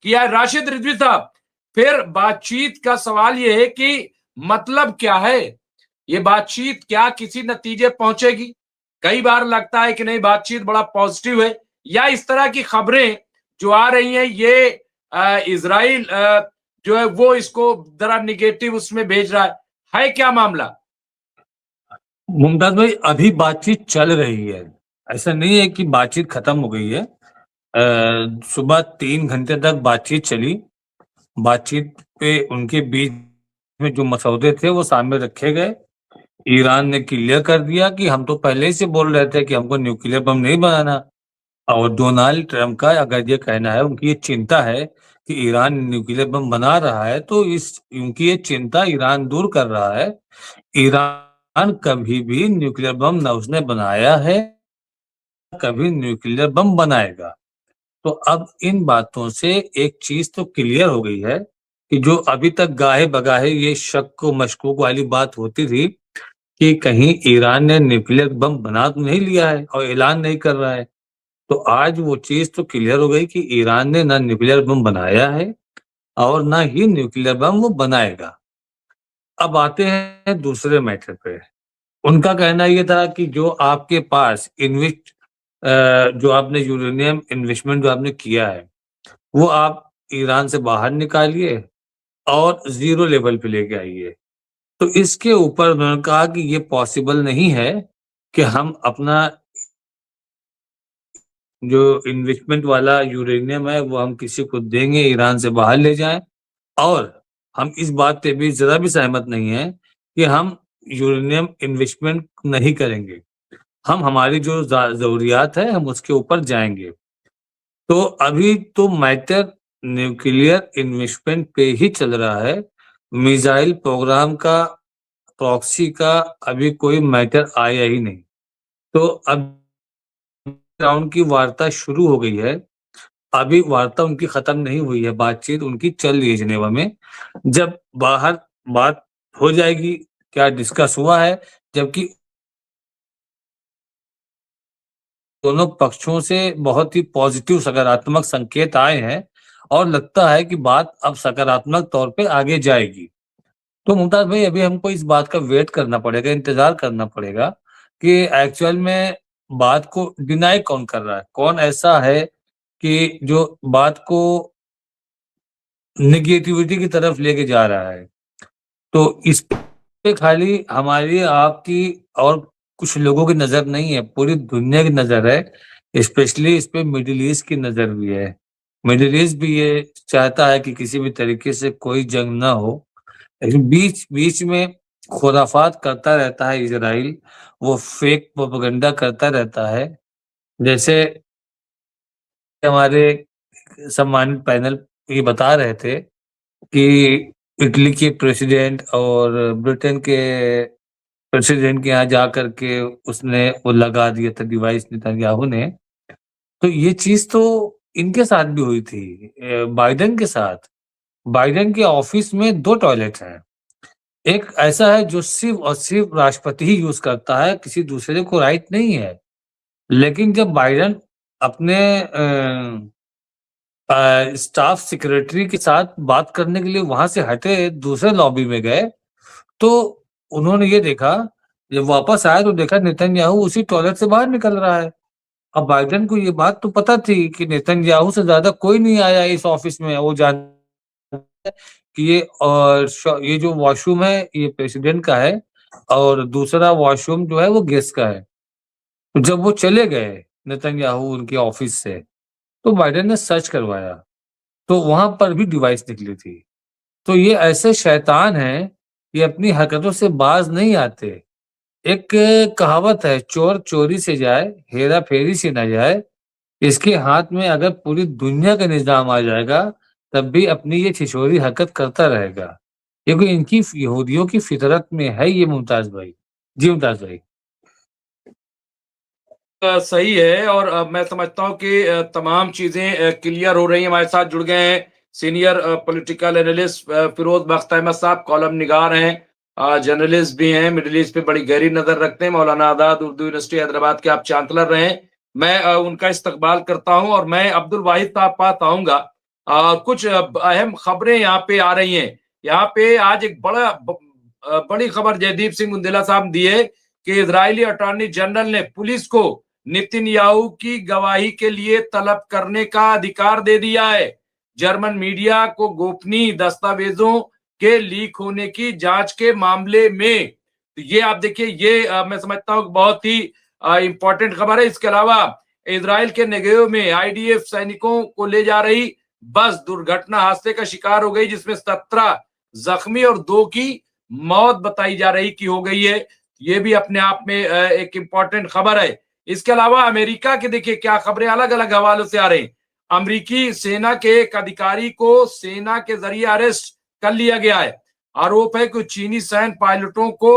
किया है। राशिद रिजवी साहब, फिर बातचीत का सवाल यह है कि मतलब क्या है, ये बातचीत क्या किसी नतीजे पहुंचेगी? कई बार लगता है कि नहीं, बातचीत बड़ा पॉजिटिव है, या इस तरह की खबरें जो आ रही हैं ये इजराइल जो है वो इसको जरा निगेटिव उसमें भेज रहा है क्या मामला? मुमताज भाई, अभी बातचीत चल रही है, ऐसा नहीं है कि बातचीत खत्म हो गई है। सुबह 3 घंटे तक बातचीत चली। बातचीत पे उनके बीच में जो मसौदे थे वो सामने रखे गए। ईरान ने क्लियर कर दिया कि हम तो पहले ही से बोल रहे थे कि हमको न्यूक्लियर बम नहीं बनाना। और डोनाल्ड ट्रंप का अगर ये कहना है, उनकी ये चिंता है कि ईरान न्यूक्लियर बम बना रहा है, तो इस उनकी ये चिंता ईरान दूर कर रहा है। ईरान कभी भी न्यूक्लियर बम न उसने बनाया है, कभी न्यूक्लियर बम बनाएगा। तो अब इन बातों से एक चीज तो क्लियर हो गई है कि जो अभी तक गाहे बगाहे ये शक मशकूक वाली बात होती थी कि कहीं ईरान ने न्यूक्लियर बम बना तो नहीं लिया है और ऐलान नहीं कर रहा है, तो आज वो चीज तो क्लियर हो गई कि ईरान ने ना न्यूक्लियर बम बनाया है और ना ही न्यूक्लियर बम वो बनाएगा। अब आते हैं दूसरे मैटर पे। उनका कहना ये था कि जो आपके पास जो आपने यूरेनियम इन्वेस्टमेंट जो आपने किया है, वो आप ईरान से बाहर निकालिए और जीरो लेवल पे लेके आइए। तो इसके ऊपर उन्होंने कहा कि ये पॉसिबल नहीं है कि हम अपना जो इन्वेस्टमेंट वाला यूरेनियम है वो हम किसी को देंगे, ईरान से बाहर ले जाएं। और हम इस बात पे भी जरा भी सहमत नहीं है कि हम यूरेनियम इन्वेस्टमेंट नहीं करेंगे। हम हमारी जो जरूरियात है हम उसके ऊपर जाएंगे। तो अभी तो मैटर न्यूक्लियर इन्वेस्टमेंट पे ही चल रहा है। मिसाइल प्रोग्राम का, प्रॉक्सी का अभी कोई मैटर आया ही नहीं। तो अब राउंड की वार्ता शुरू हो गई है। अभी वार्ता उनकी खत्म नहीं हुई है, बातचीत उनकी चल रही है जिनेवा में। जब बाहर बात हो जाएगी क्या डिस्कस हुआ है, जबकि दोनों पक्षों से बहुत ही पॉजिटिव सकारात्मक संकेत आए हैं और लगता है कि बात अब सकारात्मक तौर पे आगे जाएगी। तो मुमताज भाई, अभी हमको इस बात का वेट करना पड़ेगा, इंतजार करना पड़ेगा कि एक्चुअल में बात को डिनाई कौन कर रहा है, कौन ऐसा है कि जो बात को नेगेटिविटी की तरफ लेके जा रहा है। तो इस पे खाली हमारी आपकी और कुछ लोगों की नजर नहीं है, पूरी दुनिया की नजर है। स्पेशली इस पे मिडिल ईस्ट की नजर भी है। मिडिल ईस्ट भी ये चाहता है कि किसी भी तरीके से कोई जंग ना हो, लेकिन बीच बीच में खुराफात करता रहता है इजराइल। वो फेक प्रोपेगेंडा करता रहता है। जैसे हमारे सम्मानित पैनल ये बता रहे थे कि इटली के प्रेसिडेंट और ब्रिटेन के प्रेसिडेंट के यहाँ जा करके उसने वो लगा दिया था डिवाइस नेतन्याहू ने। तो ये चीज तो इनके साथ भी हुई थी, बाइडेन के साथ। बाइडेन के ऑफिस में 2 टॉयलेट हैं। एक ऐसा है जो सिर्फ और सिर्फ राष्ट्रपति ही यूज करता है, किसी दूसरे को राइट नहीं है। लेकिन जब बाइडेन अपने स्टाफ सेक्रेटरी के साथ बात करने के लिए वहां से हटे, दूसरे लॉबी में गए, तो उन्होंने ये देखा, जब वापस आए तो देखा नेतन्याहू उसी टॉयलेट से बाहर निकल रहा है। अब बाइडेन को ये बात तो पता थी कि नेतन्याहू से ज्यादा कोई नहीं आया इस ऑफिस में। वो जानता है कि ये जो वॉशरूम है ये प्रेसिडेंट का है और दूसरा वॉशरूम जो है वो गेस्ट का है। तो जब वो चले गए नेतन्याहू उनके ऑफिस से, तो बाइडेन ने सर्च करवाया, तो वहां पर भी डिवाइस निकली थी। तो ये ऐसे शैतान हैं, ये अपनी हरकतों से बाज नहीं आते। एक कहावत है, चोर चोरी से जाए, हेरा फेरी से ना जाए। इसके हाथ में अगर पूरी दुनिया का निजाम आ जाएगा तब भी अपनी ये छिछोरी हरकत करता रहेगा, क्योंकि इनकी यहूदियों की फितरत में है ये। मुमताज भाई जी, मुमताज भाई। सही है, और मैं समझता हूँ कि तमाम चीजें क्लियर हो रही हैं। हमारे साथ जुड़ गए हैं सीनियर पॉलिटिकल एनालिस्ट फिरोज बख्त अहमद साहब, कॉलम निगार हैं, जर्नलिस्ट भी हैं, मिडिल ईस्ट पे बड़ी गहरी नजर रखते हैं। मौलाना आजाद उर्दू यूनिवर्सिटी हैदराबाद के आप चांसलर रहे हैं। मैं उनका इस्तकबाल करता हूं और मैं अब्दुल वाहिद साहब पास आऊंगा। कुछ अहम खबरें यहाँ पे आ रही हैं। यहाँ पे आज एक बड़ी खबर जयदीप सिंह बुंदेला साहब दी है कि इजरायली अटॉर्नी जनरल ने पुलिस को नेतन्याहू की गवाही के लिए तलब करने का अधिकार दे दिया है। जर्मन मीडिया को गोपनीय दस्तावेजों के लीक होने की जांच के मामले में, तो ये आप देखिए, ये मैं समझता हूँ बहुत ही इंपॉर्टेंट खबर है। इसके अलावा इजराइल के नेगेव में आईडीएफ सैनिकों को ले जा रही बस दुर्घटना हादसे का शिकार हो गई, जिसमें 17 जख्मी और 2 की मौत बताई जा रही की हो गई है। ये भी अपने आप में एक इंपॉर्टेंट खबर है। इसके अलावा अमेरिका के देखिए क्या खबरें अलग अलग हवालों से आ रही। अमेरिकी सेना के एक अधिकारी को सेना के जरिए अरेस्ट कर लिया गया है। आरोप है कि चीनी सैन्य पायलटों को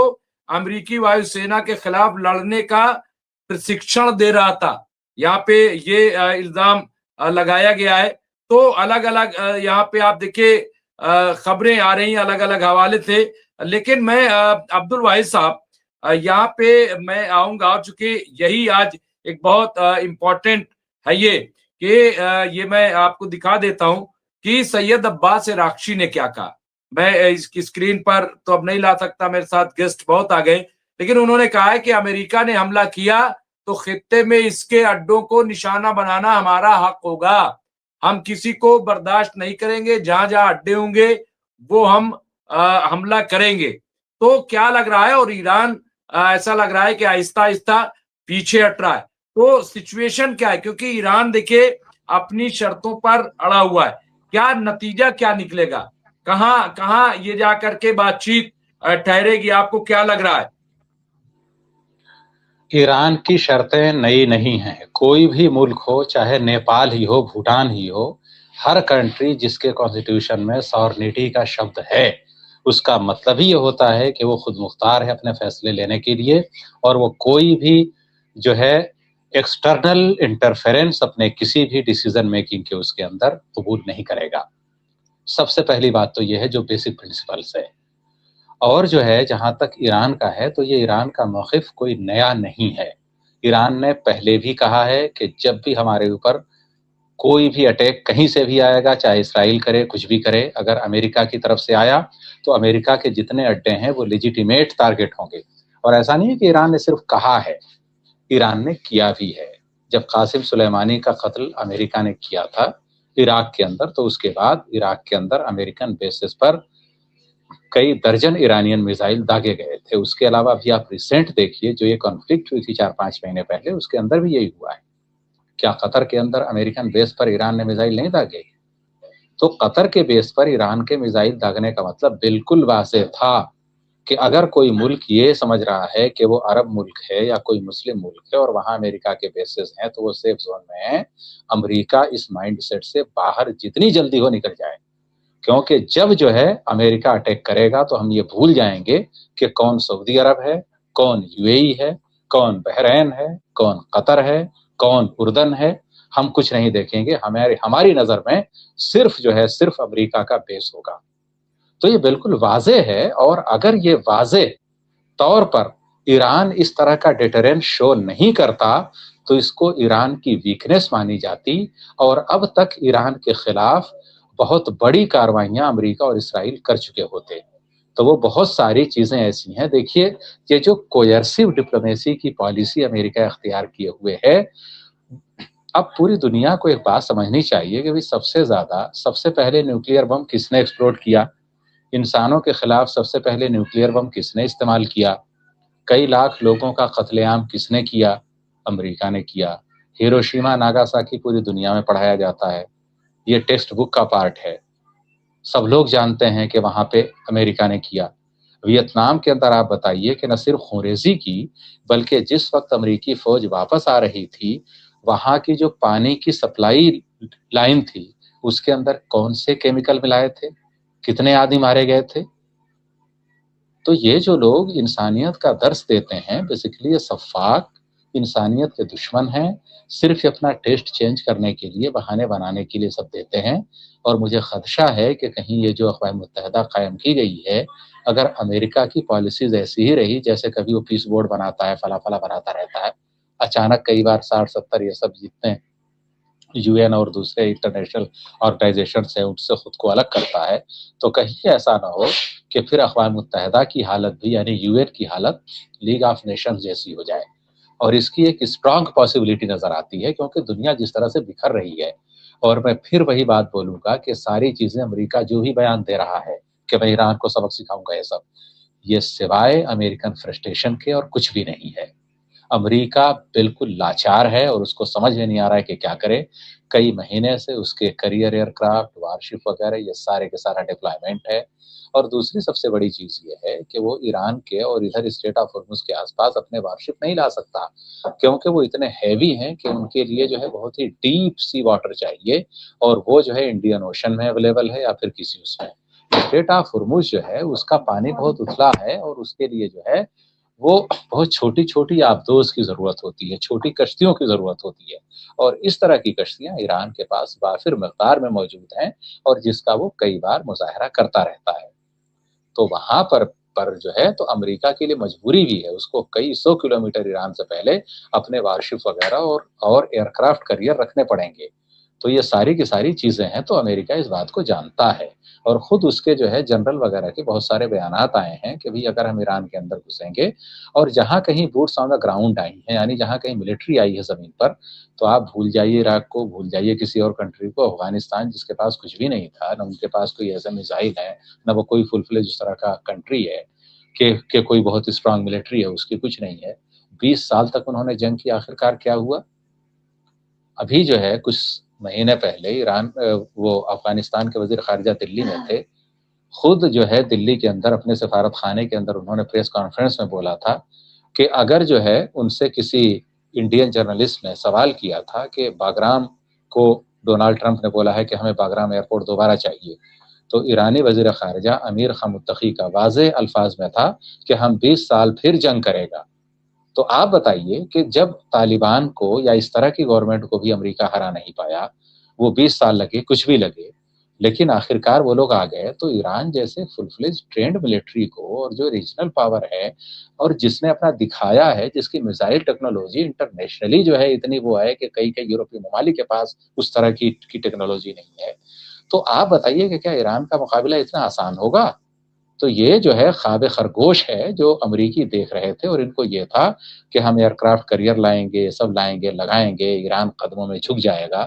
अमेरिकी वायुसेना के खिलाफ लड़ने का प्रशिक्षण दे रहा था। यहाँ पे ये इल्जाम लगाया गया है। तो अलग अलग यहाँ पे आप देखिए खबरें आ रही अलग अलग हवाले से। लेकिन मैं अब्दुल वाहिद साहब यहाँ पे मैं आऊंगा, चूंकि यही आज एक बहुत इम्पोर्टेंट है ये कि ये मैं आपको दिखा देता हूं कि सैयद अब्बास इराक्ची ने क्या कहा। मैं इसकी स्क्रीन पर तो अब नहीं ला सकता, मेरे साथ गेस्ट बहुत आ गए, लेकिन उन्होंने कहा है कि अमेरिका ने हमला किया तो खित्ते में इसके अड्डों को निशाना बनाना हमारा हक होगा। हम किसी को बर्दाश्त नहीं करेंगे, जहां जहां अड्डे होंगे वो हम हमला करेंगे। तो क्या लग रहा है, और ईरान ऐसा लग रहा है कि आहिस्ता आहिस्ता पीछे हट रहा है। तो सिचुएशन क्या है, क्योंकि ईरान देखिए अपनी शर्तों पर अड़ा हुआ है। क्या नतीजा क्या निकलेगा, कहां कहां ये जाकर के बातचीत ठहरेगी, आपको क्या लग रहा है? ईरान की शर्तें नई नहीं हैं। कोई भी मुल्क हो, चाहे नेपाल ही हो, भूटान ही हो, हर कंट्री जिसके कॉन्स्टिट्यूशन में सॉवरेनिटी का शब्द है, उसका मतलब ही ये होता है कि वो खुद मुख्तार है अपने फैसले लेने के लिए, और वो कोई भी जो है एक्सटर्नल इंटरफेरेंस अपने किसी भी डिसीजन मेकिंग के उसके अंदर कबूल नहीं करेगा। सबसे पहली बात तो ये है जो बेसिक प्रिंसिपल्स है। और जो है जहाँ तक ईरान का है, तो ये ईरान का मौक़िफ़ कोई नया नहीं है। ईरान ने पहले भी कहा है कि जब भी हमारे ऊपर कोई भी अटैक कहीं से भी आएगा, चाहे इसराइल करे, कुछ भी करे, अगर अमेरिका की तरफ से आया तो अमेरिका के जितने अड्डे हैं वो लेजिटिमेट टारगेट होंगे। और ऐसा नहीं है कि ईरान ने सिर्फ कहा है, ईरान ने किया भी है। जब कासिम सुलेमानी का कत्ल अमेरिका ने किया था इराक के अंदर, तो उसके बाद इराक के अंदर अमेरिकन बेसिस पर कई दर्जन ईरानियन मिसाइल दागे गए थे। उसके अलावा भी आप रिसेंट देखिए, जो ये कॉन्फ्लिक्ट हुई थी 4-5 महीने पहले, उसके अंदर भी यही हुआ है। क्या कतर के अंदर अमेरिकन बेस पर ईरान ने मिसाइल नहीं दागे? तो कतर के बेस पर ईरान के मिसाइल दागने का मतलब बिल्कुल वाज़ेह था कि अगर कोई मुल्क ये समझ रहा है कि वो अरब मुल्क है या कोई मुस्लिम मुल्क है और वहाँ अमेरिका के बेसेस हैं, तो वो सेफ जोन में है। अमेरिका इस माइंडसेट से बाहर जितनी जल्दी हो निकल जाए, क्योंकि जब जो है अमेरिका अटैक करेगा तो हम ये भूल जाएंगे कि कौन सऊदी अरब है, कौन यूएई है, कौन बहरीन है, कौन कतर है, कौन उर्दन है। हम कुछ नहीं देखेंगे, हमारी नज़र में सिर्फ जो है सिर्फ अमेरिका का बेस होगा। तो ये बिल्कुल वाज़ेह है। और अगर ये वाज़ेह तौर पर ईरान इस तरह का डिटरेंस शो नहीं करता तो इसको ईरान की वीकनेस मानी जाती, और अब तक ईरान के खिलाफ बहुत बड़ी कार्रवाइयां अमेरिका और इसराइल कर चुके होते। तो वो बहुत सारी चीजें ऐसी हैं। देखिए, ये जो कोयर्सिव डिप्लोमेसी की पॉलिसी अमेरिका इख्तियार किए हुए है, अब पूरी दुनिया को एक बात समझनी चाहिए कि भाई सबसे पहले न्यूक्लियर बम किसने एक्सप्लोड किया, इंसानों के खिलाफ सबसे पहले न्यूक्लियर बम किसने इस्तेमाल किया, कई लाख लोगों का कत्लेआम किसने किया, अमेरिका ने किया। हिरोशिमा नागासाकी पूरी दुनिया में पढ़ाया जाता है, ये टेक्स्ट बुक का पार्ट है, सब लोग जानते हैं कि वहाँ पे अमेरिका ने किया। वियतनाम के अंदर आप बताइए कि न सिर्फ खूंरेजी की, बल्कि जिस वक्त अमेरिकी फौज वापस आ रही थी, वहाँ की जो पानी की सप्लाई लाइन थी उसके अंदर कौन से केमिकल मिलाए थे, कितने आदमी मारे गए थे। तो ये जो लोग इंसानियत का दर्स देते हैं, बेसिकली ये सफ़ाक इंसानियत के दुश्मन हैं। सिर्फ अपना टेस्ट चेंज करने के लिए, बहाने बनाने के लिए सब देते हैं। और मुझे खदशा है कि कहीं ये जो अक़वाम मुत्तहिदा कायम की गई है, अगर अमेरिका की पॉलिसीज ऐसी ही रही, जैसे कभी वो पीस बोर्ड बनाता है, फला फला बनाता रहता है, अचानक कई बार 60-70 ये सब जितने यूएन और दूसरे इंटरनेशनल ऑर्गेनाइजेशन है उनसे खुद को अलग करता है, तो कहीं ऐसा ना हो कि फिर अक़वाम मुत्तहिदा की हालत भी यानी यूएन की हालत लीग ऑफ नेशंस जैसी हो जाए। और इसकी एक स्ट्रांग पॉसिबिलिटी नजर आती है, क्योंकि दुनिया जिस तरह से बिखर रही है, और मैं फिर वही बात बोलूंगा कि सारी चीजें अमेरिका जो भी बयान दे रहा है कि मैं ईरान को सबक सिखाऊंगा, ये सिवाय अमेरिकन फ्रस्ट्रेशन के और कुछ भी नहीं है। अमेरिका बिल्कुल लाचार है और उसको समझ में नहीं आ रहा है कि क्या करे। कई महीने से उसके करियर एयरक्राफ्ट, वारशिप वगैरह ये सारे के सारा डिप्लॉयमेंट है। और दूसरी सबसे बड़ी चीज ये है कि वो ईरान के और इधर स्ट्रेट ऑफ हॉर्मुज़ के आसपास अपने वारशिप नहीं ला सकता, क्योंकि वो इतने हैवी हैं कि उनके लिए जो है बहुत ही डीप सी वाटर चाहिए, और वो जो है इंडियन ओशन में अवेलेबल है या फिर किसी उसमें। स्ट्रेट ऑफ हॉर्मुज़ जो है उसका पानी बहुत उथला है, और उसके लिए जो है वो बहुत छोटी-छोटी आबदोज़ की ज़रूरत होती है, छोटी कश्तियों की ज़रूरत होती है, और इस तरह की कश्तियाँ ईरान के पास वाफ़िर मिक़दार में मौजूद हैं, और जिसका वो कई बार मुज़ाहरा करता रहता है। तो वहाँ पर जो है तो अमेरिका के लिए मजबूरी भी है, उसको कई 100 किलोमीटर ईरान से पहले अपने वारशिप वगैरह और एयरक्राफ्ट कैरियर रखने पड़ेंगे। तो ये सारी की सारी चीज़ें हैं, तो अमेरिका इस बात को जानता है, और खुद उसके जो है जनरल वगैरह के बहुत सारे बयानात आए हैं कि भई अगर हम ईरान के अंदर घुसेंगे, और जहाँ कहीं boots on the ground I हैं, यानी जहाँ कहीं मिलिट्री आई है ज़मीन पर, तो आप भूल जाइए इराक को, भूल जाइए किसी और कंट्री को। अफ़गानिस्तान जिसके पास कुछ भी नहीं था, ना उनके पास कोई ऐसे मिसाइल है, ना वो कोई फुल फ्लेज उस तरह का कंट्री है कि कोई बहुत स्ट्रांग मिलिट्री है, उसकी कुछ नहीं है। 20 साल तक उन्होंने जंग की, आखिरकार क्या हुआ? अभी जो है कुछ महीने पहले वो अफ़गानिस्तान के वज़ीर ख़ारिजा दिल्ली में थे। खुद जो है दिल्ली के अंदर अपने सफारत खाने के अंदर उन्होंने प्रेस कॉन्फ्रेंस में बोला था कि अगर जो है उनसे किसी इंडियन जर्नलिस्ट ने सवाल किया था कि बागराम को डोनाल्ड ट्रंप ने बोला है कि हमें बागराम एयरपोर्ट दोबारा चाहिए, तो ईरानी वज़ीर ख़ारिजा अमीर खान मुत्तकी का वाज़ेह अल्फाज में था कि हम 20 साल फिर जंग करेगा। तो आप बताइए कि जब तालिबान को या इस तरह की गवर्नमेंट को भी अमेरिका हरा नहीं पाया, वो 20 साल लगे, कुछ भी लगे, लेकिन आखिरकार वो लोग आ गए, तो ईरान जैसे फुल फ्लेज ट्रेंड मिलिट्री को, और जो रीजनल पावर है और जिसने अपना दिखाया है, जिसकी मिसाइल टेक्नोलॉजी इंटरनेशनली जो है इतनी वो है कि कई यूरोपीय ममालिक के पास उस तरह की टेक्नोलॉजी नहीं है, तो आप बताइए कि क्या ईरान का मुकाबला इतना आसान होगा? तो ये जो है ख्वाब खरगोश है जो अमरीकी देख रहे थे, और इनको ये था कि हम एयरक्राफ्ट कैरियर लाएंगे, सब लाएंगे, लगाएंगे, ईरान कदमों में झुक जाएगा।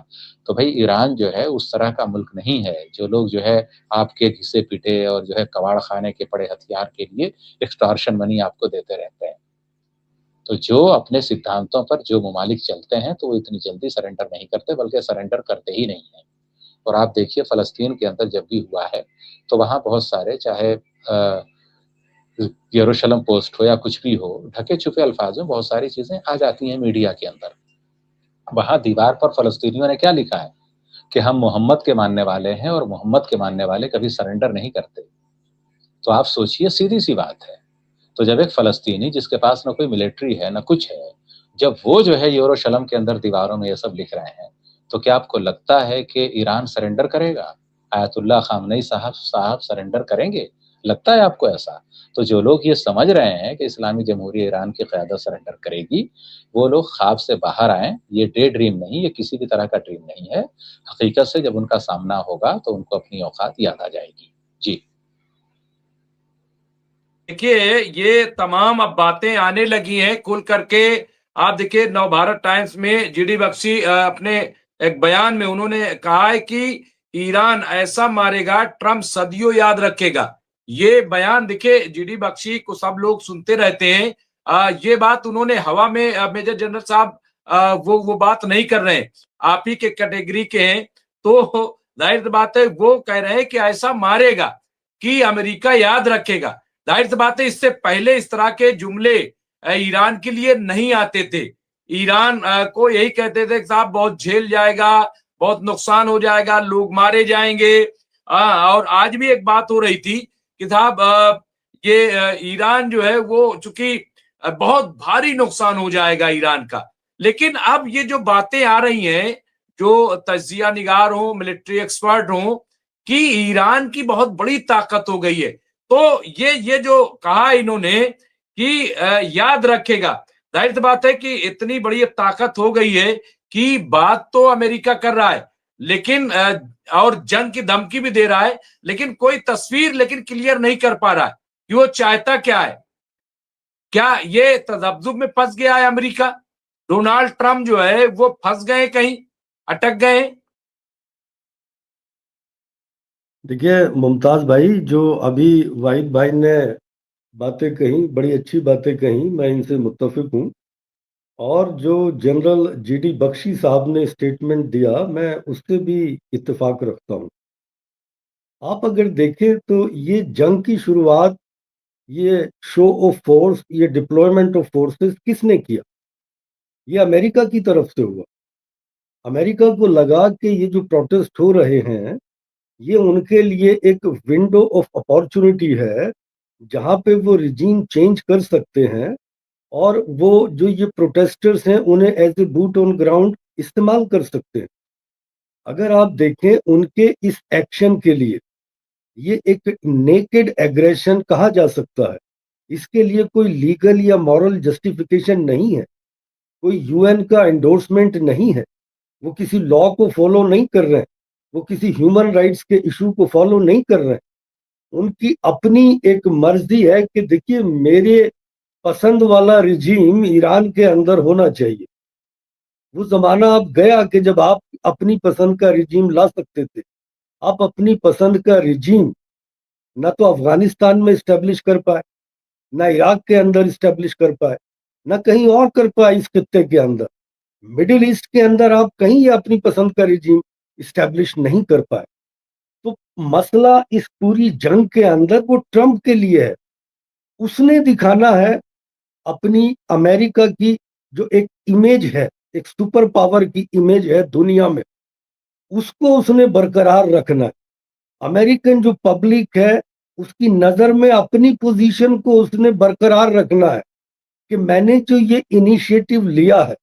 तो भाई ईरान जो है उस तरह का मुल्क नहीं है जो लोग जो है आपके घिसे पिटे और जो है कबाड़ खाने के पड़े हथियार के लिए एक्सटॉर्शन मनी आपको देते रहते हैं। तो जो अपने सिद्धांतों पर जो ममालिक चलते हैं, तो वो इतनी जल्दी सरेंडर नहीं करते, बल्कि सरेंडर करते ही नहीं हैं। और आप देखिए फ़लस्तीन के अंदर जब भी हुआ है, तो वहाँ बहुत सारे, चाहे यरूशलेम पोस्ट हो या कुछ भी हो, ढके-छुपे अल्फाज में बहुत सारी चीज़ें आ जाती हैं मीडिया के अंदर। वहाँ दीवार पर फ़लस्तीनियों ने क्या लिखा है कि हम मोहम्मद के मानने वाले हैं, और मोहम्मद के मानने वाले कभी सरेंडर नहीं करते। तो आप सोचिए, सीधी-सी बात है। तो जब एक फ़लस्तीनी जिसके पास ना कोई मिलिट्री है, ना कुछ है, जब वो जो है यरूशलेम के अंदर दीवारों में ये सब लिख रहे हैं, तो क्या आपको लगता है कि ईरान सरेंडर करेगा? आयतुल्लाह ख़ामनेई साहब सरेंडर करेंगे? लगता है आपको ऐसा? तो जो लोग ये समझ रहे हैं कि इस्लामी जमहूरिया ईरान की क़यादत सरेंडर करेगी, वो लोग ख्वाब से बाहर आएँ। ये डे ड्रीम नहीं, ये किसी भी तरह का ड्रीम नहीं है। हकीकत से जब उनका सामना होगा, तो उनको अपनी औकात याद आ जाएगी। जी। देखिए, ये तमाम अब बातें आने लगी हैं खुल करके। आप देखिए, नवभारत टाइम्स में जीडी बख्शी अपने एक बयान में उन्होंने कहा है कि ईरान ऐसा मारेगा, ट्रंप सदियों याद रखेगा। ये बयान देखिए, जीडी बख्शी को सब लोग सुनते रहते हैं। ये बात उन्होंने हवा में, मेजर जनरल साहब वो बात नहीं कर रहे हैं, आप ही के कैटेगरी के हैं। तो जाहिर सी बात है, वो कह रहे हैं कि ऐसा मारेगा कि अमेरिका याद रखेगा। जाहिर सी बात है, इससे पहले इस तरह के जुमले ईरान के लिए नहीं आते थे। ईरान को यही कहते थे कि साहब बहुत झेल जाएगा, बहुत नुकसान हो जाएगा, लोग मारे जाएंगे। और आज भी एक बात हो रही थी कि साहब ये ईरान जो है वो चूंकि बहुत भारी नुकसान हो जाएगा ईरान का। लेकिन अब ये जो बातें आ रही हैं, जो तजिया निगार हो, मिलिट्री एक्सपर्ट हो, कि ईरान की बहुत बड़ी ताकत हो गई है। तो ये जो कहा इन्होंने कि याद रखेगा, जाहिर सी बात है कि इतनी बड़ी अब ताकत हो गई है कि बात तो अमेरिका कर रहा है, लेकिन और जंग की धमकी भी दे रहा है, लेकिन कोई तस्वीर लेकिन क्लियर नहीं कर पा रहा है कि वो चाहता क्या है। क्या ये तजब्जुब में फंस गया है अमेरिका? डोनाल्ड ट्रंप जो है वो फंस गए, कहीं अटक गए? देखिए मुमताज भाई, जो अभी वाहिद भाई ने बातें कही, बड़ी अच्छी बातें कही, मैं इनसे मुत्तफिक हूँ। और जो जनरल जीडी बख्शी साहब ने स्टेटमेंट दिया, मैं उससे भी इत्तेफाक रखता हूँ। आप अगर देखें तो ये जंग की शुरुआत, ये शो ऑफ फोर्स, ये डिप्लॉयमेंट ऑफ फोर्सेस किसने किया? ये अमेरिका की तरफ से हुआ। अमेरिका को लगा कि ये जो प्रोटेस्ट हो रहे हैं, ये उनके लिए एक विंडो ऑफ अपॉर्चुनिटी है जहां पे वो रिजीम चेंज कर सकते हैं, और वो जो ये प्रोटेस्टर्स हैं उन्हें as a boot on ground इस्तेमाल कर सकते हैं। अगर आप देखें उनके इस एक्शन के लिए, ये एक नेकेड एग्रेशन कहा जा सकता है। इसके लिए कोई लीगल या मॉरल जस्टिफिकेशन नहीं है, कोई यूएन का एंडोर्समेंट नहीं है, वो किसी लॉ को फॉलो नहीं कर रहे हैं, वो किसी ह्यूमन राइट्स के इशू को फॉलो नहीं कर रहे हैं। उनकी अपनी एक मर्जी है कि देखिए, मेरे पसंद वाला रिजीम ईरान के अंदर होना चाहिए। वो जमाना अब गया कि जब आप अपनी पसंद का रिजीम ला सकते थे। आप अपनी पसंद का रिजीम ना तो अफगानिस्तान में इस्टेब्लिश कर पाए, ना इराक के अंदर इस्टेब्लिश कर पाए, ना कहीं और कर पाए इस खत्ते के अंदर। मिडिल ईस्ट के अंदर आप कहीं अपनी पसंद का रिजीम इस्टेब्लिश नहीं कर पाए। तो मसला इस पूरी जंग के अंदर वो ट्रंप के लिए है। उसने दिखाना है अपनी अमेरिका की जो एक इमेज है, एक सुपर पावर की इमेज है दुनिया में, उसको उसने बरकरार रखना है। अमेरिकन जो पब्लिक है उसकी नजर में अपनी पोजीशन को उसने बरकरार रखना है कि मैंने जो ये इनिशिएटिव लिया है,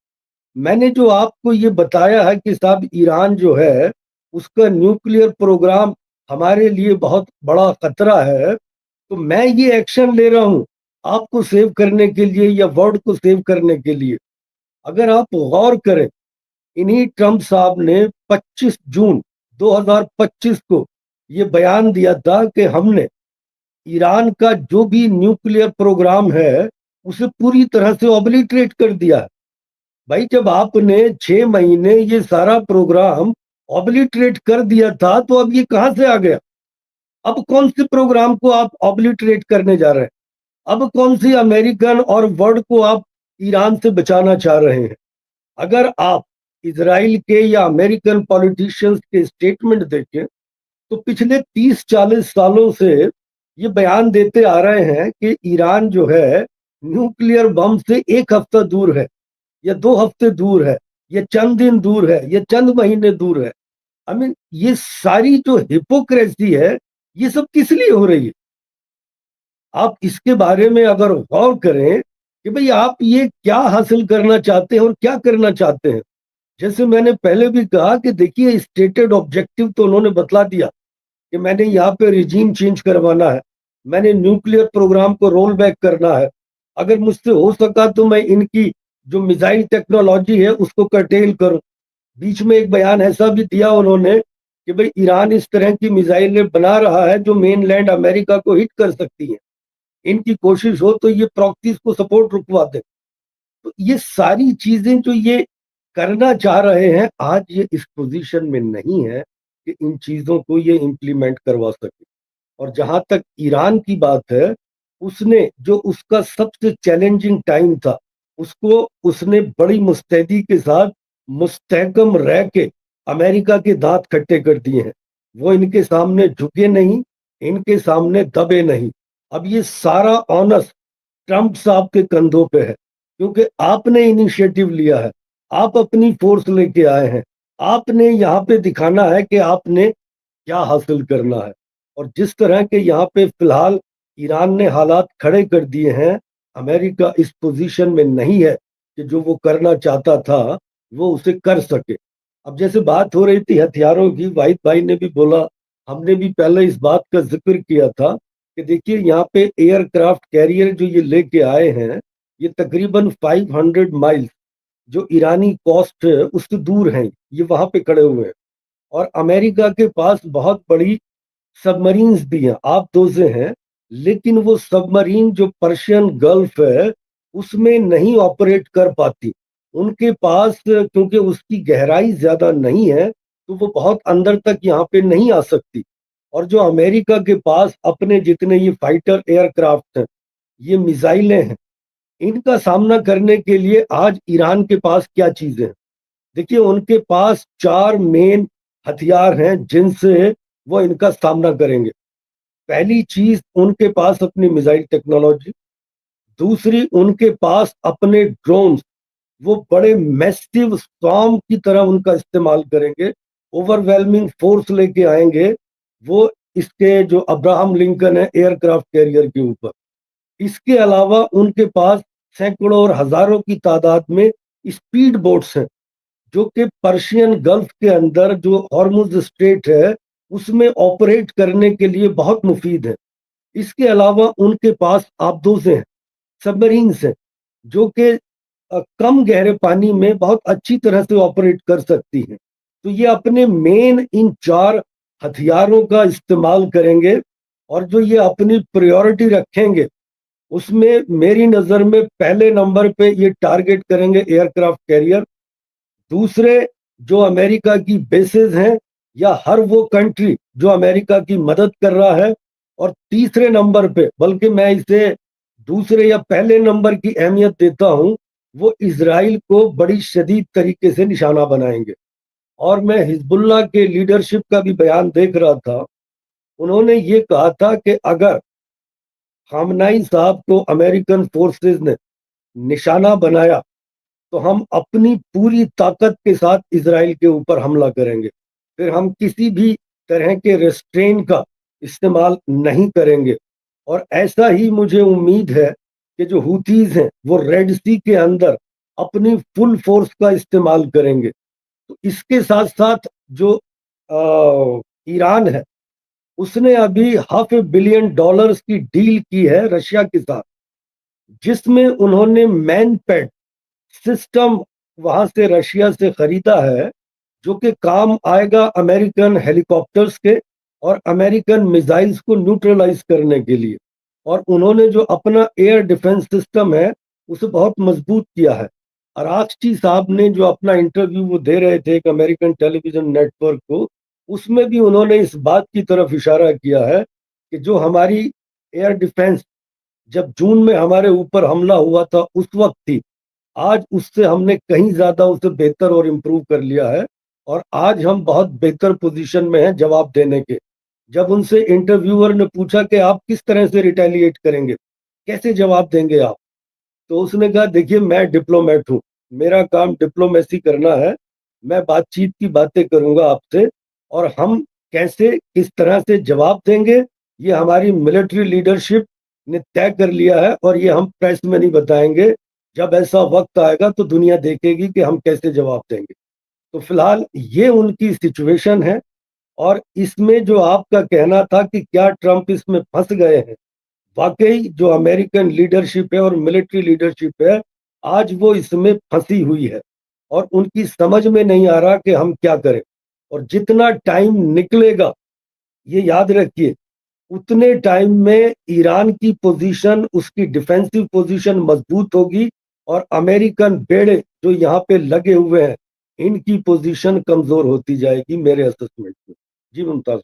मैंने जो आपको ये बताया है कि साहब ईरान जो है उसका न्यूक्लियर प्रोग्राम हमारे लिए बहुत बड़ा खतरा है, तो मैं ये एक्शन ले रहा हूं आपको सेव करने के लिए या वर्ल्ड को सेव करने के लिए। अगर आप गौर करें, इन्हीं ट्रंप साहब ने 25 जून 2025 को ये बयान दिया था कि हमने ईरान का जो भी न्यूक्लियर प्रोग्राम है उसे पूरी तरह से ऑब्लिटरेट कर दिया है। भाई, जब आपने 6 महीने ये सारा प्रोग्राम ऑब्लिटरेट कर दिया था, तो अब ये कहां से आ गया? अब कौन से प्रोग्राम को आप ऑब्लिटरेट करने जा रहे हैं? अब कौन सी अमेरिकन और वर्ल्ड को आप ईरान से बचाना चाह रहे हैं? अगर आप इजराइल के या अमेरिकन पॉलिटिशियंस के स्टेटमेंट देखें, तो पिछले 30-40 सालों से ये बयान देते आ रहे हैं कि ईरान जो है न्यूक्लियर बम से 1 हफ्ता दूर है, या 2 हफ्ते दूर है, या चंद दिन दूर है, या चंद महीने दूर है। आई मीन, ये सारी जो हिपोक्रेसी है, ये सब किस लिए हो रही है? आप इसके बारे में अगर गौर करें कि भाई आप ये क्या हासिल करना चाहते हैं और क्या करना चाहते हैं। जैसे मैंने पहले भी कहा कि देखिए, स्टेटेड ऑब्जेक्टिव तो उन्होंने बतला दिया कि मैंने यहाँ पे रिजीम चेंज करवाना है, मैंने न्यूक्लियर प्रोग्राम को रोल बैक करना है, अगर मुझसे हो सका तो मैं इनकी जो मिसाइल टेक्नोलॉजी है उसको कर्टेल करूं। बीच में एक बयान ऐसा भी दिया उन्होंने कि भाई ईरान इस तरह की मिसाइलें बना रहा है जो मेनलैंड अमेरिका को हिट कर सकती हैं, इनकी कोशिश हो तो ये प्रॉक्सीज को सपोर्ट रुकवा दे। तो ये सारी चीजें जो ये करना चाह रहे हैं, आज ये इस पोजीशन में नहीं है कि इन चीजों को ये इम्प्लीमेंट करवा सके। और जहां तक ईरान की बात है, उसने जो उसका सबसे चैलेंजिंग टाइम था, उसको उसने बड़ी मुस्तैदी के साथ मुस्तहकम रह के अमेरिका के दांत खट्टे कर दिए हैं। वो इनके सामने झुके नहीं, इनके सामने दबे नहीं। अब ये सारा ऑनस ट्रंप साहब के कंधों पे है, क्योंकि आपने इनिशिएटिव लिया है, आप अपनी फोर्स लेके आए हैं, आपने यहाँ पे दिखाना है कि आपने क्या हासिल करना है। और जिस तरह के यहाँ पे फिलहाल ईरान ने हालात खड़े कर दिए हैं, अमेरिका इस पोजीशन में नहीं है कि जो वो करना चाहता था वो उसे कर सके। अब जैसे बात हो रही थी हथियारों की, वाहिद भाई ने भी बोला, हमने भी पहले इस बात का जिक्र किया था कि देखिए, यहाँ पे एयरक्राफ्ट कैरियर जो ये लेके आए हैं, ये तकरीबन 500 माइल्स जो ईरानी कॉस्ट है उससे दूर हैं, ये वहां पे खड़े हुए हैं। और अमेरिका के पास बहुत बड़ी सबमरीन्स भी हैं, आप दो से हैं, लेकिन वो सबमरीन जो पर्शियन गल्फ है उसमें नहीं ऑपरेट कर पाती। उनके पास क्योंकि उसकी गहराई ज्यादा नहीं है तो वो बहुत अंदर तक यहाँ पे नहीं आ सकती। और जो अमेरिका के पास अपने जितने ये फाइटर एयरक्राफ्ट हैं, ये मिसाइलें हैं, इनका सामना करने के लिए आज ईरान के पास क्या चीजें हैं? देखिए, उनके पास 4 मेन हथियार हैं जिनसे वो इनका सामना करेंगे। पहली चीज, उनके पास अपनी मिसाइल टेक्नोलॉजी। दूसरी, उनके पास अपने ड्रोन्स, वो बड़े मैसिव स्टॉर्म की तरह उनका इस्तेमाल करेंगे, ओवरवेलमिंग फोर्स लेके आएंगे वो इसके जो अब्राहम लिंकन है एयरक्राफ्ट कैरियर के ऊपर। इसके अलावा उनके पास सैकड़ों और हजारों की तादाद में स्पीड बोट्स हैं जो कि पर्शियन गल्फ के अंदर जो हॉर्मुज स्ट्रेट है उसमें ऑपरेट करने के लिए बहुत मुफीद है। इसके अलावा उनके पास आबदोजें हैं, सबमरीन्स हैं, जो कि कम गहरे पानी में बहुत अच्छी तरह से ऑपरेट कर सकती हैं। तो ये अपने मेन इन 4 हथियारों का इस्तेमाल करेंगे। और जो ये अपनी प्रायोरिटी रखेंगे उसमें मेरी नज़र में पहले नंबर पे ये टारगेट करेंगे एयरक्राफ्ट कैरियर। दूसरे, जो अमेरिका की बेसेस हैं या हर वो कंट्री जो अमेरिका की मदद कर रहा है। और तीसरे नंबर पे, बल्कि मैं इसे दूसरे या पहले नंबर की अहमियत देता हूं, वो इजराइल को बड़ी शदीद तरीके से निशाना बनाएंगे। और मैं हिजबुल्लाह के लीडरशिप का भी बयान देख रहा था, उन्होंने ये कहा था कि अगर खामनाई साहब को अमेरिकन फोर्सेस ने निशाना बनाया तो हम अपनी पूरी ताकत के साथ इजराइल के ऊपर हमला करेंगे, फिर हम किसी भी तरह के रेस्ट्रेन का इस्तेमाल नहीं करेंगे। और ऐसा ही मुझे उम्मीद है कि जो हुतीज हैं वो रेड सी के अंदर अपनी फुल फोर्स का इस्तेमाल करेंगे। तो इसके साथ साथ जो ईरान है उसने अभी $500 बिलियन की डील की है रशिया के साथ, जिसमें उन्होंने मैनपैड सिस्टम वहां से रशिया से खरीदा है जो कि काम आएगा अमेरिकन हेलीकॉप्टर्स के और अमेरिकन मिसाइल्स को न्यूट्रलाइज करने के लिए। और उन्होंने जो अपना एयर डिफेंस सिस्टम है उसे बहुत मजबूत किया है। अरागची साहब ने जो अपना इंटरव्यू वो दे रहे थे एक अमेरिकन टेलीविजन नेटवर्क को, उसमें भी उन्होंने इस बात की तरफ इशारा किया है कि जो हमारी एयर डिफेंस जब जून में हमारे ऊपर हमला हुआ था उस वक्त थी, आज उससे हमने कहीं ज्यादा उसे बेहतर और इम्प्रूव कर लिया है। और आज हम बहुत बेहतर पोजीशन में हैं जवाब देने के। जब उनसे इंटरव्यूअर ने पूछा कि आप किस तरह से रिटेलिएट करेंगे, कैसे जवाब देंगे आप, तो उसने कहा देखिए मैं डिप्लोमेट हूँ, मेरा काम डिप्लोमेसी करना है, मैं बातचीत की बातें करूंगा आपसे और हम कैसे किस तरह से जवाब देंगे ये हमारी मिलिट्री लीडरशिप ने तय कर लिया है और ये हम प्रेस में नहीं बताएंगे। जब ऐसा वक्त आएगा तो दुनिया देखेगी कि हम कैसे जवाब देंगे। तो फिलहाल ये उनकी सिचुएशन है। और इसमें जो आपका कहना था कि क्या ट्रंप इसमें फंस गए हैं, वाकई जो अमेरिकन लीडरशिप है और मिलिट्री लीडरशिप है आज वो इसमें फंसी हुई है और उनकी समझ में नहीं आ रहा कि हम क्या करें। और जितना टाइम निकलेगा, ये याद रखिए, उतने टाइम में ईरान की पोजीशन, उसकी डिफेंसिव पोजीशन मजबूत होगी और अमेरिकन बेड़े जो यहाँ पे लगे हुए हैं इनकी पोजीशन कमजोर होती जाएगी मेरे असेसमेंट में। जी मुमताज।